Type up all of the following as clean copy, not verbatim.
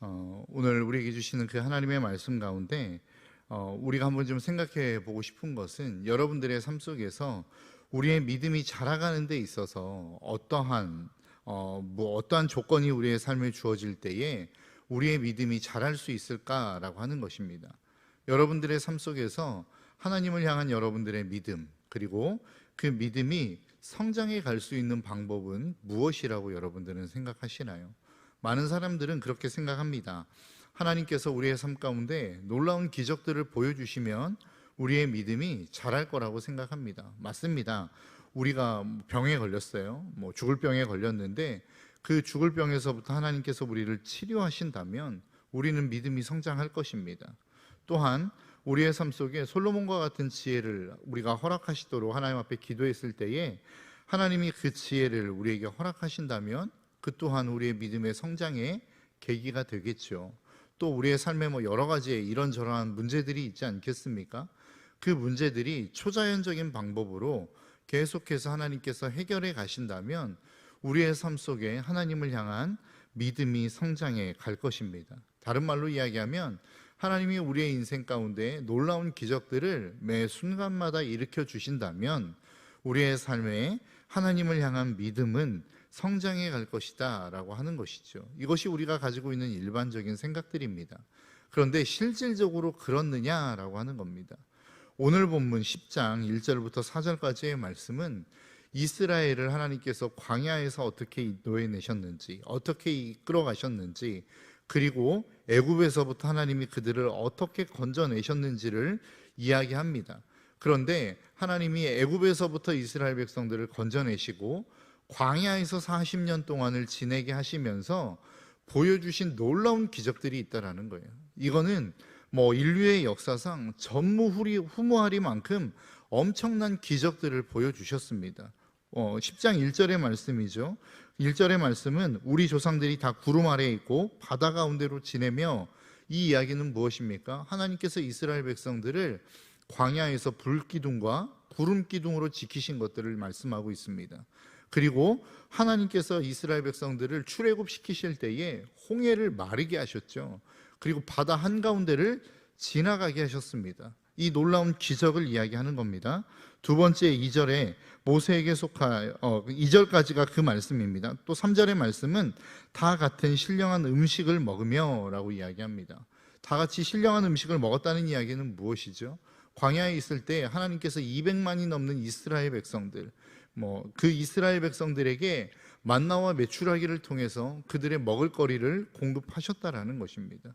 오늘 우리에게 주시는 그 하나님의 말씀 가운데 우리가 한번 좀 생각해 보고 싶은 것은 여러분들의 삶 속에서 우리의 믿음이 자라가는 데 있어서 어떠한 조건이 우리의 삶에 주어질 때에 우리의 믿음이 자랄 수 있을까라고 하는 것입니다. 여러분들의 삶 속에서 하나님을 향한 여러분들의 믿음, 그리고 그 믿음이 성장해 갈 수 있는 방법은 무엇이라고 여러분들은 생각하시나요? 많은 사람들은 그렇게 생각합니다. 하나님께서 우리의 삶 가운데 놀라운 기적들을 보여주시면 우리의 믿음이 자랄 거라고 생각합니다. 맞습니다. 우리가 병에 걸렸어요. 죽을 병에 걸렸는데 그 죽을 병에서부터 하나님께서 우리를 치료하신다면 우리는 믿음이 성장할 것입니다. 또한 우리의 삶 속에 솔로몬과 같은 지혜를 우리가 허락하시도록 하나님 앞에 기도했을 때에 하나님이 그 지혜를 우리에게 허락하신다면 그 또한 우리의 믿음의 성장의 계기가 되겠죠. 또 우리의 삶에 여러 가지의 이런저런한 문제들이 있지 않겠습니까? 그 문제들이 초자연적인 방법으로 계속해서 하나님께서 해결해 가신다면 우리의 삶 속에 하나님을 향한 믿음이 성장해 갈 것입니다. 다른 말로 이야기하면 하나님이 우리의 인생 가운데 놀라운 기적들을 매 순간마다 일으켜 주신다면 우리의 삶에 하나님을 향한 믿음은 성장해 갈 것이다 라고 하는 것이죠. 이것이 우리가 가지고 있는 일반적인 생각들입니다. 그런데 실질적으로 그렇느냐라고 하는 겁니다. 오늘 본문 10장 1절부터 4절까지의 말씀은 이스라엘을 하나님께서 광야에서 어떻게 인도해내셨는지, 어떻게 이끌어 가셨는지, 그리고 애굽에서부터 하나님이 그들을 어떻게 건져내셨는지를 이야기합니다. 그런데 하나님이 애굽에서부터 이스라엘 백성들을 건져내시고 광야에서 40년 동안을 지내게 하시면서 보여주신 놀라운 기적들이 있다라는 거예요. 이거는 인류의 역사상 전무후무하리만큼 엄청난 기적들을 보여주셨습니다. 10장 1절의 말씀이죠. 1절의 말씀은 우리 조상들이 다 구름 아래에 있고 바다 가운데로 지내며, 이 이야기는 무엇입니까? 하나님께서 이스라엘 백성들을 광야에서 불기둥과 구름기둥으로 지키신 것들을 말씀하고 있습니다. 그리고 하나님께서 이스라엘 백성들을 출애굽시키실 때에 홍해를 마르게 하셨죠. 그리고 바다 한가운데를 지나가게 하셨습니다. 이 놀라운 기적을 이야기하는 겁니다. 두 번째 2절에 모세에게 속한 2절까지가 그 말씀입니다. 또 3절의 말씀은 다 같은 신령한 음식을 먹으며 라고 이야기합니다. 다 같이 신령한 음식을 먹었다는 이야기는 무엇이죠? 광야에 있을 때 하나님께서 200만이 넘는 이스라엘 백성들, 그 이스라엘 백성들에게 만나와 메추라기를 통해서 그들의 먹을거리를 공급하셨다라는 것입니다.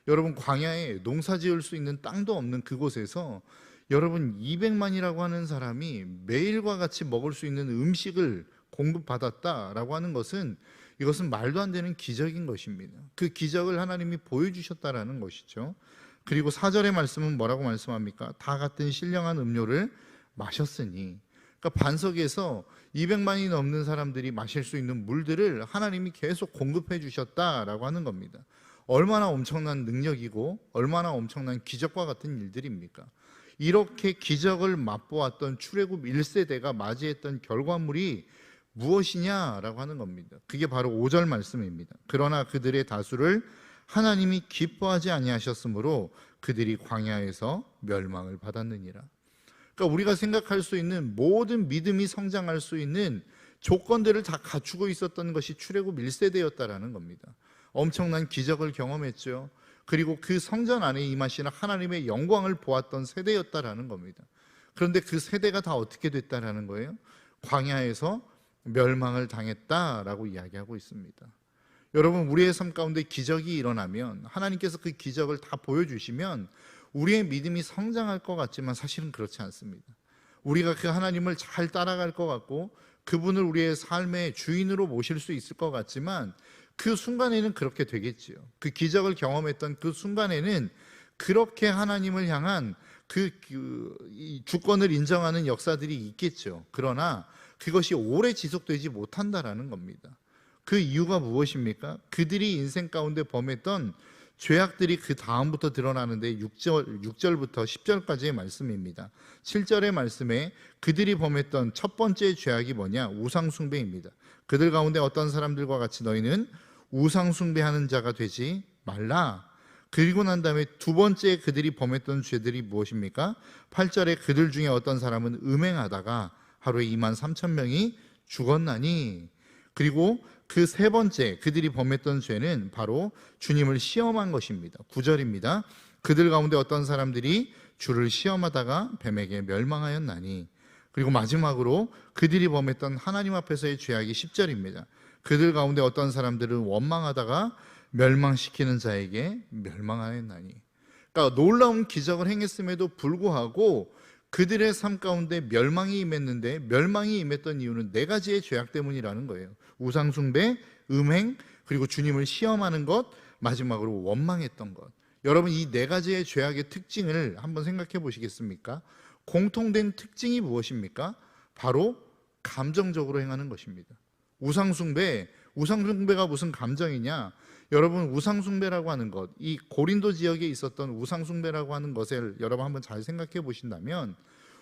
여러분, 광야에 농사 지을 수 있는 땅도 없는 그곳에서 여러분 200만이라고 하는 사람이 매일과 같이 먹을 수 있는 음식을 공급받았다라고 하는 것은, 이것은 말도 안 되는 기적인 것입니다. 그 기적을 하나님이 보여주셨다라는 것이죠. 그리고 4절의 말씀은 뭐라고 말씀합니까? 다 같은 신령한 음료를 마셨으니, 그러니까 반석에서 200만이 넘는 사람들이 마실 수 있는 물들을 하나님이 계속 공급해 주셨다라고 하는 겁니다. 얼마나 엄청난 능력이고 얼마나 엄청난 기적과 같은 일들입니까? 이렇게 기적을 맛보았던 출애굽 1세대가 맞이했던 결과물이 무엇이냐라고 하는 겁니다. 그게 바로 5절 말씀입니다. 그러나 그들의 다수를 하나님이 기뻐하지 아니하셨으므로 그들이 광야에서 멸망을 받았느니라. 그러니까 우리가 생각할 수 있는 모든 믿음이 성장할 수 있는 조건들을 다 갖추고 있었던 것이 출애굽 1세대였다라는 겁니다. 엄청난 기적을 경험했죠. 그리고 그 성전 안에 임하시는 하나님의 영광을 보았던 세대였다라는 겁니다. 그런데 그 세대가 다 어떻게 됐다라는 거예요? 광야에서 멸망을 당했다라고 이야기하고 있습니다. 여러분, 우리의 삶 가운데 기적이 일어나면, 하나님께서 그 기적을 다 보여주시면 우리의 믿음이 성장할 것 같지만 사실은 그렇지 않습니다. 우리가 그 하나님을 잘 따라갈 것 같고 그분을 우리의 삶의 주인으로 모실 수 있을 것 같지만 그 순간에는 그렇게 되겠지요. 그 기적을 경험했던 그 순간에는 그렇게 하나님을 향한 이 주권을 인정하는 역사들이 있겠죠. 그러나 그것이 오래 지속되지 못한다라는 겁니다. 그 이유가 무엇입니까? 그들이 인생 가운데 범했던 죄악들이 그 다음부터 드러나는데 6절부터 10절까지의 말씀입니다. 7절의 말씀에 그들이 범했던 첫 번째 죄악이 뭐냐? 우상숭배입니다. 그들 가운데 어떤 사람들과 같이 너희는 우상숭배하는 자가 되지 말라. 그리고 난 다음에 두 번째 그들이 범했던 죄들이 무엇입니까? 8절에 그들 중에 어떤 사람은 음행하다가 하루에 23,000명이 죽었나니. 그리고 그 세 번째 그들이 범했던 죄는 바로 주님을 시험한 것입니다. 9절입니다. 그들 가운데 어떤 사람들이 주를 시험하다가 뱀에게 멸망하였나니. 그리고 마지막으로 그들이 범했던 하나님 앞에서의 죄악이 10절입니다. 그들 가운데 어떤 사람들은 원망하다가 멸망시키는 자에게 멸망하였나니. 그러니까 놀라운 기적을 행했음에도 불구하고 그들의 삶 가운데 멸망이 임했는데, 멸망이 임했던 이유는 네 가지의 죄악 때문이라는 거예요. 우상숭배, 음행, 그리고 주님을 시험하는 것, 마지막으로 원망했던 것. 여러분, 이 네 가지의 죄악의 특징을 한번 생각해 보시겠습니까? 공통된 특징이 무엇입니까? 바로 감정적으로 행하는 것입니다. 우상숭배가 무슨 감정이냐? 여러분, 우상숭배라고 하는 것, 이 고린도 지역에 있었던 우상숭배라고 하는 것을 여러분 한번 잘 생각해 보신다면,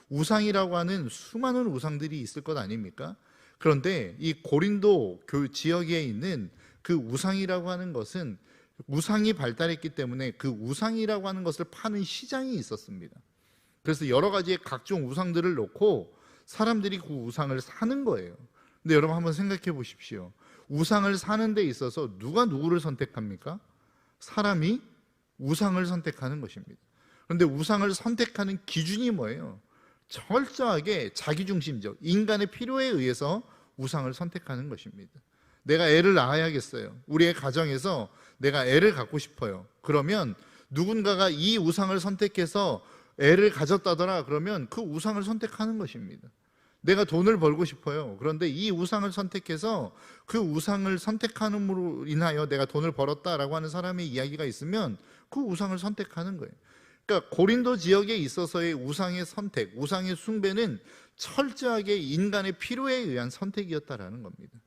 우상이라고 하는 수많은 우상들이 있을 것 아닙니까? 그런데 이 고린도 지역에 있는 그 우상이라고 하는 것은, 우상이 발달했기 때문에 그 우상이라고 하는 것을 파는 시장이 있었습니다. 그래서 여러 가지의 각종 우상들을 놓고 사람들이 그 우상을 사는 거예요. 근데 여러분 한번 생각해 보십시오. 우상을 사는 데 있어서 누가 누구를 선택합니까? 사람이 우상을 선택하는 것입니다. 그런데 우상을 선택하는 기준이 뭐예요? 철저하게 자기중심적, 인간의 필요에 의해서 우상을 선택하는 것입니다. 내가 애를 낳아야겠어요. 우리의 가정에서 내가 애를 갖고 싶어요. 그러면 누군가가 이 우상을 선택해서 애를 가졌다더라, 그러면 그 우상을 선택하는 것입니다. 내가 돈을 벌고 싶어요. 그런데 이 우상을 선택해서 그 우상을 선택함으로 인하여 내가 돈을 벌었다라고 하는 사람의 이야기가 있으면 그 우상을 선택하는 거예요. 그러니까 고린도 지역에 있어서의 우상의 선택, 우상의 숭배는 철저하게 인간의 필요에 의한 선택이었다라는 겁니다.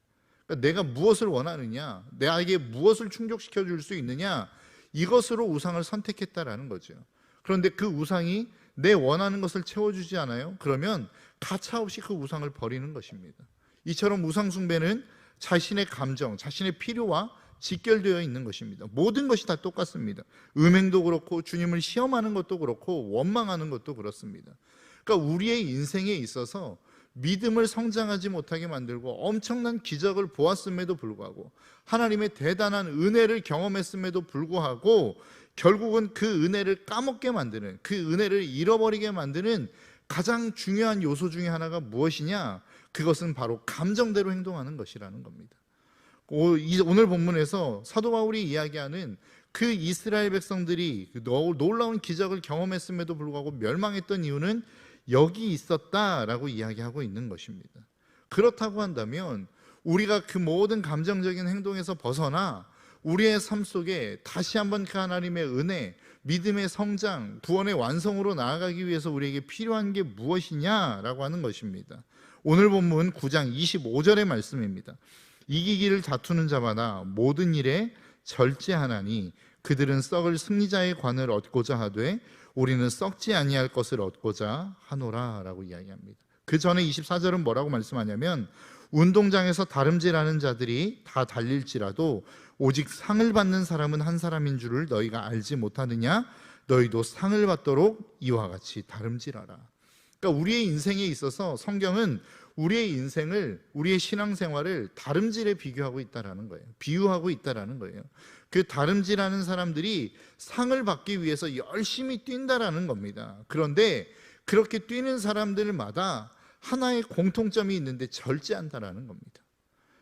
그러니까 내가 무엇을 원하느냐, 나에게 무엇을 충족시켜 줄 수 있느냐, 이것으로 우상을 선택했다라는 거죠. 그런데 그 우상이 내 원하는 것을 채워주지 않아요? 그러면 가차없이 그 우상을 버리는 것입니다. 이처럼 우상 숭배는 자신의 감정, 자신의 필요와 직결되어 있는 것입니다. 모든 것이 다 똑같습니다. 음행도 그렇고 주님을 시험하는 것도 그렇고 원망하는 것도 그렇습니다. 그러니까 우리의 인생에 있어서 믿음을 성장하지 못하게 만들고 엄청난 기적을 보았음에도 불구하고, 하나님의 대단한 은혜를 경험했음에도 불구하고 결국은 그 은혜를 까먹게 만드는, 그 은혜를 잃어버리게 만드는 가장 중요한 요소 중에 하나가 무엇이냐? 그것은 바로 감정대로 행동하는 것이라는 겁니다. 오늘 본문에서 사도 바울이 이야기하는 그 이스라엘 백성들이 놀라운 기적을 경험했음에도 불구하고 멸망했던 이유는 여기 있었다라고 이야기하고 있는 것입니다. 그렇다고 한다면 우리가 그 모든 감정적인 행동에서 벗어나 우리의 삶 속에 다시 한번 그 하나님의 은혜, 믿음의 성장, 구원의 완성으로 나아가기 위해서 우리에게 필요한 게 무엇이냐라고 하는 것입니다. 오늘 본문 9장 25절의 말씀입니다. 이기기를 다투는 자마다 모든 일에 절제하나니 그들은 썩을 승리자의 관을 얻고자 하되 우리는 썩지 아니할 것을 얻고자 하노라라고 이야기합니다. 그 전에 24절은 뭐라고 말씀하냐면, 운동장에서 다름질하는 자들이 다 달릴지라도 오직 상을 받는 사람은 한 사람인 줄을 너희가 알지 못하느냐? 너희도 상을 받도록 이와 같이 다름질하라. 그러니까 우리의 인생에 있어서 성경은 우리의 인생을, 우리의 신앙생활을 다름질에 비교하고 있다라는 거예요. 비유하고 있다라는 거예요. 그 다름질하는 사람들이 상을 받기 위해서 열심히 뛴다라는 겁니다. 그런데 그렇게 뛰는 사람들마다 하나의 공통점이 있는데 절제한다라는 겁니다.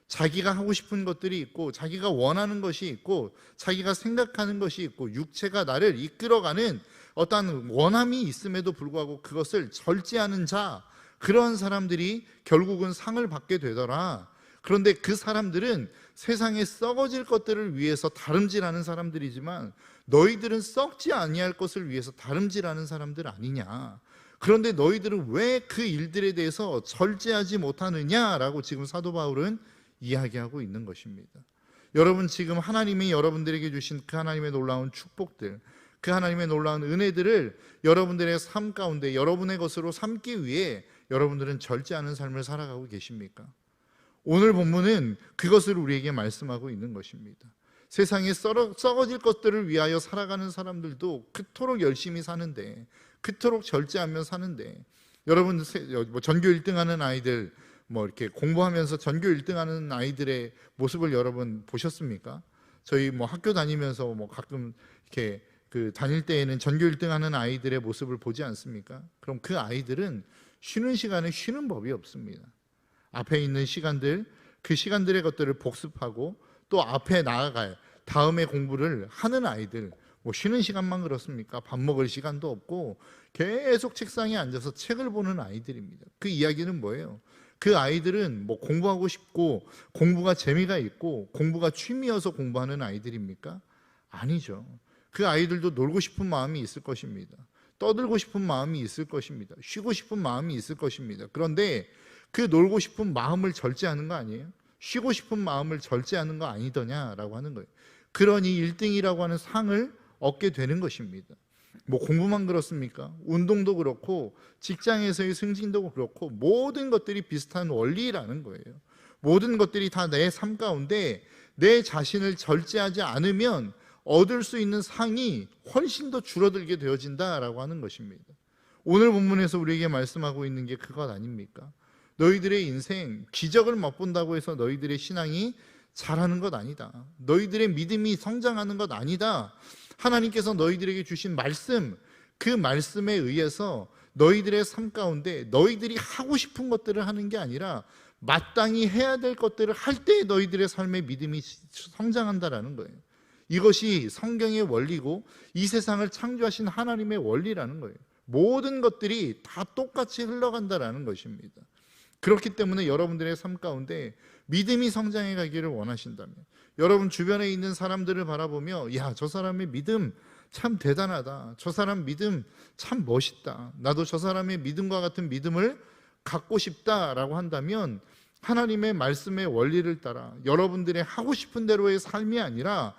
자기가 하고 싶은 것들이 있고, 자기가 원하는 것이 있고, 자기가 생각하는 것이 있고, 육체가 나를 이끌어가는 어떠한 원함이 있음에도 불구하고 그것을 절제하는 자, 그런 사람들이 결국은 상을 받게 되더라. 그런데 그 사람들은 세상에 썩어질 것들을 위해서 다름질하는 사람들이지만 너희들은 썩지 아니할 것을 위해서 다름질하는 사람들 아니냐. 그런데 너희들은 왜 그 일들에 대해서 절제하지 못하느냐라고 지금 사도 바울은 이야기하고 있는 것입니다. 여러분, 지금 하나님이 여러분들에게 주신 그 하나님의 놀라운 축복들, 그 하나님의 놀라운 은혜들을 여러분들의 삶 가운데 여러분의 것으로 삼기 위해 여러분들은 절제하는 삶을 살아가고 계십니까? 오늘 본문은 그것을 우리에게 말씀하고 있는 것입니다. 세상에 썩어질 것들을 위하여 살아가는 사람들도 그토록 열심히 사는데, 그토록 절제하며 사는데, 여러분 뭐 전교 1등하는 아이들, 뭐 이렇게 공부하면서 전교 1등하는 아이들의 모습을 여러분 보셨습니까? 저희 뭐 학교 다니면서 뭐 가끔 이렇게 다닐 때에는 전교 1등하는 아이들의 모습을 보지 않습니까? 그럼 그 아이들은 쉬는 시간에 쉬는 법이 없습니다. 앞에 있는 시간들, 그 시간들의 것들을 복습하고 또 앞에 나아갈 다음에 공부를 하는 아이들, 뭐 쉬는 시간만 그렇습니까? 밥 먹을 시간도 없고 계속 책상에 앉아서 책을 보는 아이들입니다. 그 이야기는 뭐예요? 그 아이들은 뭐 공부하고 싶고 공부가 재미가 있고 공부가 취미여서 공부하는 아이들입니까? 아니죠. 그 아이들도 놀고 싶은 마음이 있을 것입니다. 떠들고 싶은 마음이 있을 것입니다. 쉬고 싶은 마음이 있을 것입니다. 그런데 그 놀고 싶은 마음을 절제하는 거 아니에요? 쉬고 싶은 마음을 절제하는 거 아니더냐라고 하는 거예요. 그러니 1등이라고 하는 상을 얻게 되는 것입니다. 뭐 공부만 그렇습니까? 운동도 그렇고 직장에서의 승진도 그렇고 모든 것들이 비슷한 원리라는 거예요. 모든 것들이 다 내 삶 가운데 내 자신을 절제하지 않으면 얻을 수 있는 상이 훨씬 더 줄어들게 되어진다라고 하는 것입니다. 오늘 본문에서 우리에게 말씀하고 있는 게 그것 아닙니까? 너희들의 인생 기적을 맛본다고 해서 너희들의 신앙이 자라는 것 아니다. 너희들의 믿음이 성장하는 것 아니다. 하나님께서 너희들에게 주신 말씀, 그 말씀에 의해서 너희들의 삶 가운데 너희들이 하고 싶은 것들을 하는 게 아니라 마땅히 해야 될 것들을 할 때 너희들의 삶의 믿음이 성장한다라는 거예요. 이것이 성경의 원리고 이 세상을 창조하신 하나님의 원리라는 거예요. 모든 것들이 다 똑같이 흘러간다라는 것입니다. 그렇기 때문에 여러분들의 삶 가운데 믿음이 성장해 가기를 원하신다면, 여러분 주변에 있는 사람들을 바라보며 야, 저 사람의 믿음 참 대단하다, 저 사람 믿음 참 멋있다, 나도 저 사람의 믿음과 같은 믿음을 갖고 싶다라고 한다면 하나님의 말씀의 원리를 따라 여러분들의 하고 싶은 대로의 삶이 아니라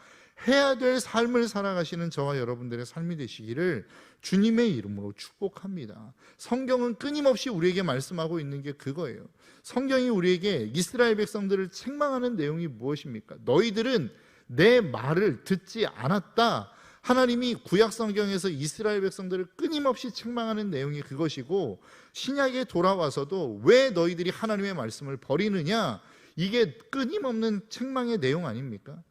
해야 될 삶을 살아가시는 저와 여러분들의 삶이 되시기를 주님의 이름으로 축복합니다. 성경은 끊임없이 우리에게 말씀하고 있는 게 그거예요. 성경이 우리에게 이스라엘 백성들을 책망하는 내용이 무엇입니까? 너희들은 내 말을 듣지 않았다. 하나님이 구약 성경에서 이스라엘 백성들을 끊임없이 책망하는 내용이 그것이고, 신약에 돌아와서도 왜 너희들이 하나님의 말씀을 버리느냐, 이게 끊임없는 책망의 내용 아닙니까?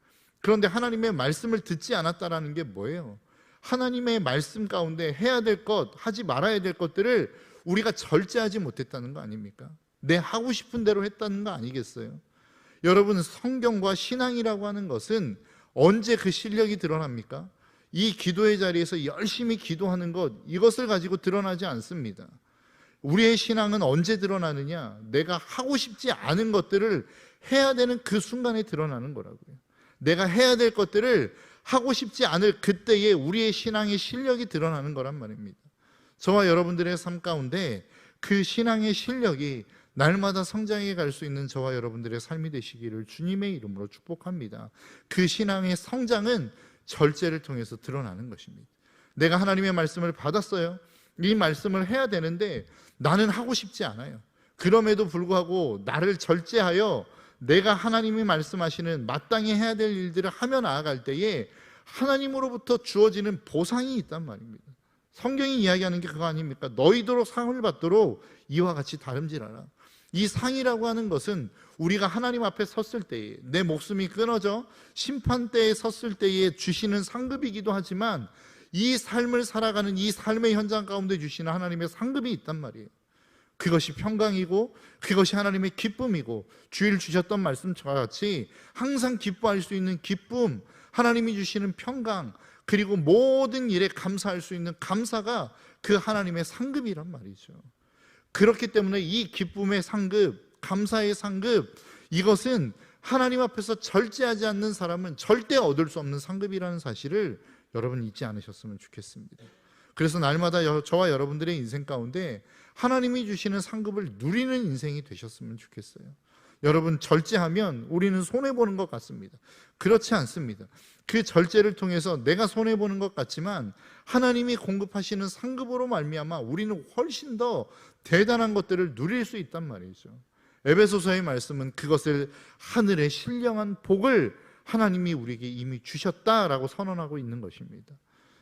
그런데 하나님의 말씀을 듣지 않았다라는 게 뭐예요? 하나님의 말씀 가운데 해야 될 것, 하지 말아야 될 것들을 우리가 절제하지 못했다는 거 아닙니까? 내 하고 싶은 대로 했다는 거 아니겠어요? 여러분, 성경과 신앙이라고 하는 것은 언제 그 실력이 드러납니까? 이 기도의 자리에서 열심히 기도하는 것, 이것을 가지고 드러나지 않습니다. 우리의 신앙은 언제 드러나느냐? 내가 하고 싶지 않은 것들을 해야 되는 그 순간에 드러나는 거라고요. 내가 해야 될 것들을 하고 싶지 않을 그때에 우리의 신앙의 실력이 드러나는 거란 말입니다. 저와 여러분들의 삶 가운데 그 신앙의 실력이 날마다 성장해 갈 수 있는 저와 여러분들의 삶이 되시기를 주님의 이름으로 축복합니다. 그 신앙의 성장은 절제를 통해서 드러나는 것입니다. 내가 하나님의 말씀을 받았어요. 이 말씀을 해야 되는데 나는 하고 싶지 않아요. 그럼에도 불구하고 나를 절제하여 내가 하나님이 말씀하시는 마땅히 해야 될 일들을 하며 나아갈 때에 하나님으로부터 주어지는 보상이 있단 말입니다. 성경이 이야기하는 게 그거 아닙니까? 너희도 상을 받도록 이와 같이 다름질하라. 이 상이라고 하는 것은 우리가 하나님 앞에 섰을 때에, 내 목숨이 끊어져 심판대에 섰을 때에 주시는 상급이기도 하지만, 이 삶을 살아가는 이 삶의 현장 가운데 주시는 하나님의 상급이 있단 말이에요. 그것이 평강이고 그것이 하나님의 기쁨이고, 주일 주셨던 말씀과 같이 항상 기뻐할 수 있는 기쁨, 하나님이 주시는 평강, 그리고 모든 일에 감사할 수 있는 감사가 그 하나님의 상급이란 말이죠. 그렇기 때문에 이 기쁨의 상급, 감사의 상급, 이것은 하나님 앞에서 절제하지 않는 사람은 절대 얻을 수 없는 상급이라는 사실을 여러분 잊지 않으셨으면 좋겠습니다. 그래서 날마다 저와 여러분들의 인생 가운데 하나님이 주시는 상급을 누리는 인생이 되셨으면 좋겠어요. 여러분, 절제하면 우리는 손해보는 것 같습니다. 그렇지 않습니다. 그 절제를 통해서 내가 손해보는 것 같지만 하나님이 공급하시는 상급으로 말미암아 우리는 훨씬 더 대단한 것들을 누릴 수 있단 말이죠. 에베소서의 말씀은 그것을 하늘의 신령한 복을 하나님이 우리에게 이미 주셨다라고 선언하고 있는 것입니다.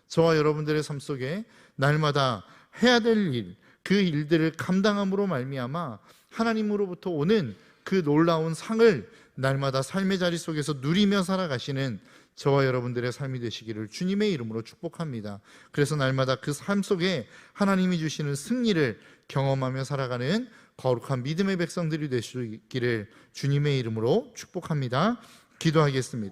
저와 여러분들의 삶 속에 날마다 해야 될 일, 그 일들을 감당함으로 말미암아 하나님으로부터 오는 그 놀라운 상을 날마다 삶의 자리 속에서 누리며 살아가시는 저와 여러분들의 삶이 되시기를 주님의 이름으로 축복합니다. 그래서 날마다 그 삶 속에 하나님이 주시는 승리를 경험하며 살아가는 거룩한 믿음의 백성들이 되시기를 주님의 이름으로 축복합니다. 기도하겠습니다.